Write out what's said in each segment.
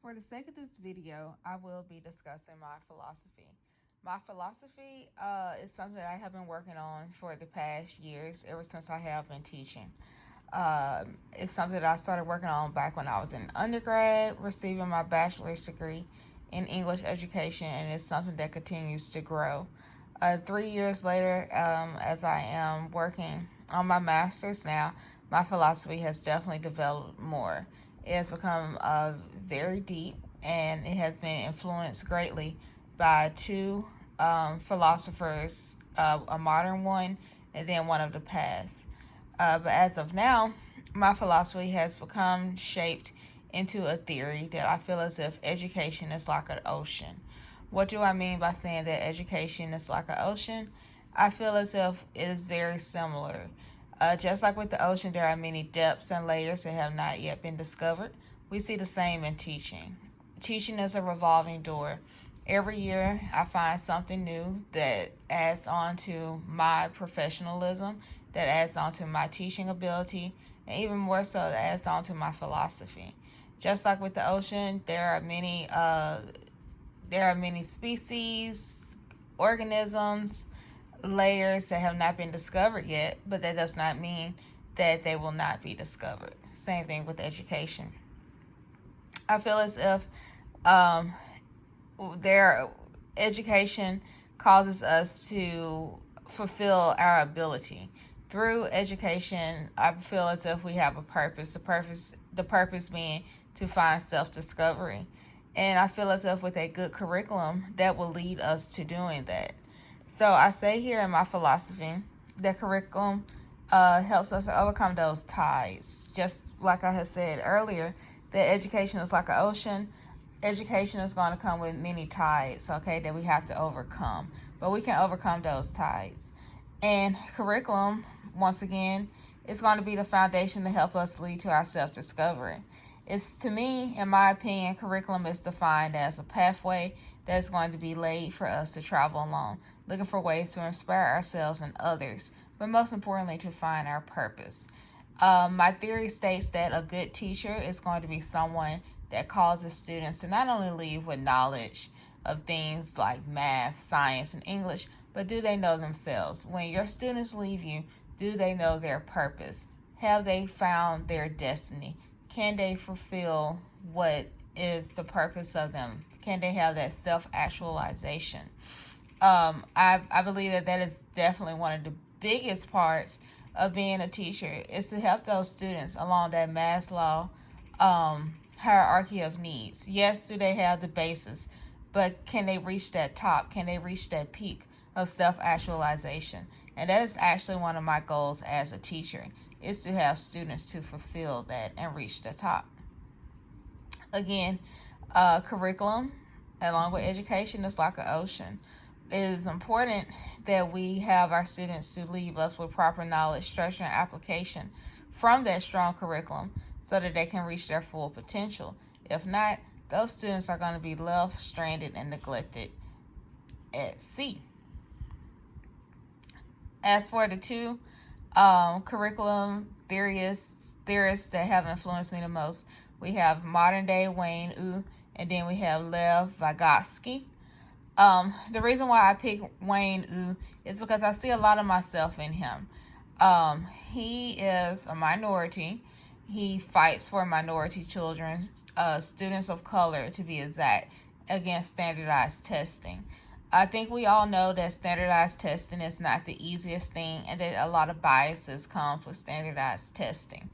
For the sake of this video, I will be discussing my philosophy. My philosophy is something that I have been working on for the past years, ever since I have been teaching. It's something that I started working on back when I was in undergrad, receiving my bachelor's degree in English education, and it's something that continues to grow. 3 years later, as I am working on my master's now, my philosophy has definitely developed more. It has become very deep, and it has been influenced greatly by two philosophers, a modern one and then one of the past. But as of now, my philosophy has become shaped into a theory that I feel as if education is like an ocean. What do I mean by saying that education is like an ocean? I feel as if it is very similar. Just like with the ocean, there are many depths and layers that have not yet been discovered. We see the same in teaching. Teaching is a revolving door. Every year, I find something new that adds on to my professionalism, that adds on to my teaching ability, and even more so, that adds on to my philosophy. Just like with the ocean, there are many species, organisms, layers that have not been discovered yet, but that does not mean that they will not be discovered. Same thing with education. I feel as if their education causes us to fulfill our ability. Through education, I feel as if we have a purpose. The purpose being to find self-discovery. And I feel as if with a good curriculum, that will lead us to doing that. So I say here in my philosophy that curriculum helps us to overcome those tides. Just like I had said earlier, that education is like an ocean. Education is going to come with many tides, okay, that we have to overcome. But we can overcome those tides. And curriculum, once again, is going to be the foundation to help us lead to our self-discovery. It's, to me, in my opinion, curriculum is defined as a pathway that's going to be laid for us to travel along, looking for ways to inspire ourselves and others, but most importantly, to find our purpose. My theory states that a good teacher is going to be someone that causes students to not only leave with knowledge of things like math, science, and English, but do they know themselves? When your students leave you, do they know their purpose? Have they found their destiny? Can they fulfill what is the purpose of them? Can they have that self-actualization? I believe that is definitely one of the biggest parts of being a teacher, is to help those students along that Maslow hierarchy of needs. Yes, do they have the basis, but can they reach that top? Can they reach that peak of self-actualization? And that is actually one of my goals as a teacher, is to have students to fulfill that and reach the top. Again, curriculum, along with education, is like an ocean. It is important that we have our students to leave us with proper knowledge, structure, and application from that strong curriculum so that they can reach their full potential. If not, those students are going to be left stranded and neglected at sea. As for the two curriculum theorists that have influenced me the most, we have modern day Wayne Yu, and then we have Lev Vygotsky. The reason why I picked Wayne Yu is because I see a lot of myself in him. He is a minority. He fights for minority children, students of color to be exact, against standardized testing. I think we all know that standardized testing is not the easiest thing, and that a lot of biases comes with standardized testing.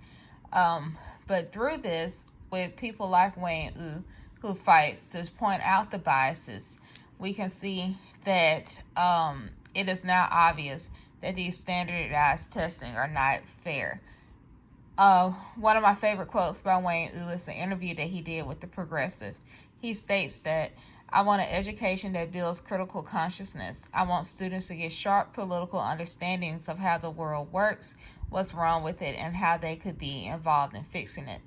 But through this, with people like Wayne Yu, who fights to point out the biases, we can see that it is now obvious that these standardized testing are not fair. One of my favorite quotes by Wayne Yu is the interview that he did with The Progressive. He states that, "I want an education that builds critical consciousness. I want students to get sharp political understandings of how the world works, what's wrong with it, and how they could be involved in fixing it.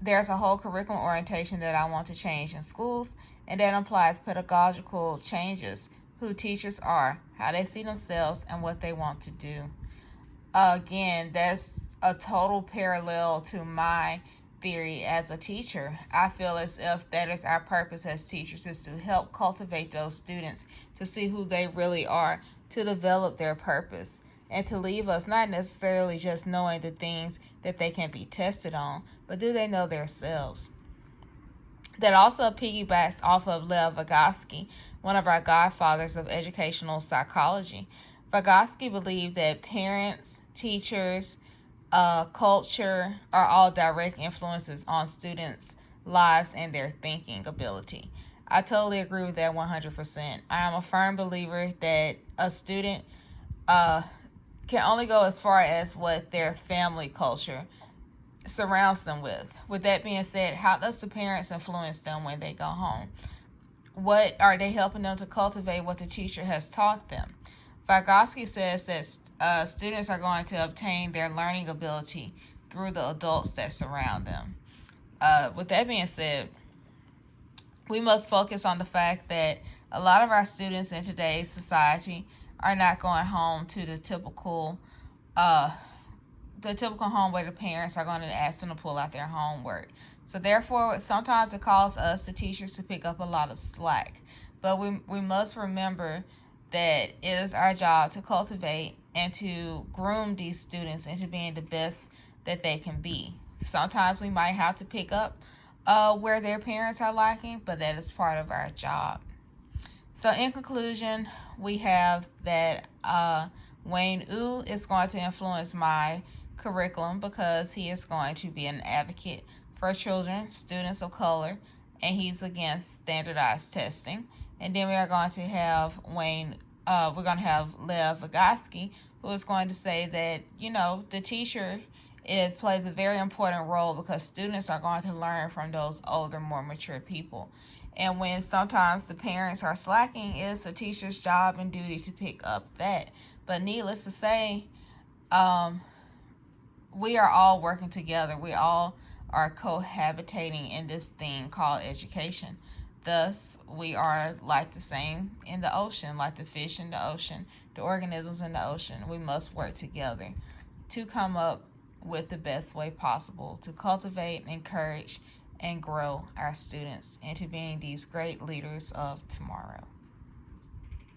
There's a whole curriculum orientation that I want to change in schools, and that implies pedagogical changes, who teachers are, how they see themselves, and what they want to do." Again, that's a total parallel to my theory as a teacher. I feel as if that is our purpose as teachers, is to help cultivate those students to see who they really are, to develop their purpose, and to leave us not necessarily just knowing the things that they can be tested on, but do they know themselves? That also piggybacks off of Lev Vygotsky, one of our godfathers of educational psychology. Vygotsky believed that parents, teachers, culture are all direct influences on students' lives and their thinking ability. I totally agree with that 100%. I am a firm believer that a student can only go as far as what their family culture surrounds them with. With that being said, how does the parents influence them when they go home? What are they helping them to cultivate what the teacher has taught them? Vygotsky says that students are going to obtain their learning ability through the adults that surround them. With that being said, we must focus on the fact that a lot of our students in today's society are not going home to the typical home where the parents are going to ask them to pull out their homework. So therefore, sometimes it calls us, the teachers, to pick up a lot of slack. But we must remember that it is our job to cultivate and to groom these students into being the best that they can be. Sometimes we might have to pick up where their parents are lacking, but that is part of our job. So in conclusion, we have that Wayne Yu is going to influence my curriculum because he is going to be an advocate for children, students of color, and he's against standardized testing. And then we are going to have we're going to have Lev Vygotsky, who is going to say that, the teacher plays a very important role because students are going to learn from those older, more mature people. And when sometimes the parents are slacking, it's the teacher's job and duty to pick up that. But needless to say, we are all working together. We all are cohabitating in this thing called education. Thus, we are like the same in the ocean, like the fish in the ocean, the organisms in the ocean. We must work together to come up with the best way possible to cultivate, encourage, and grow our students into being these great leaders of tomorrow.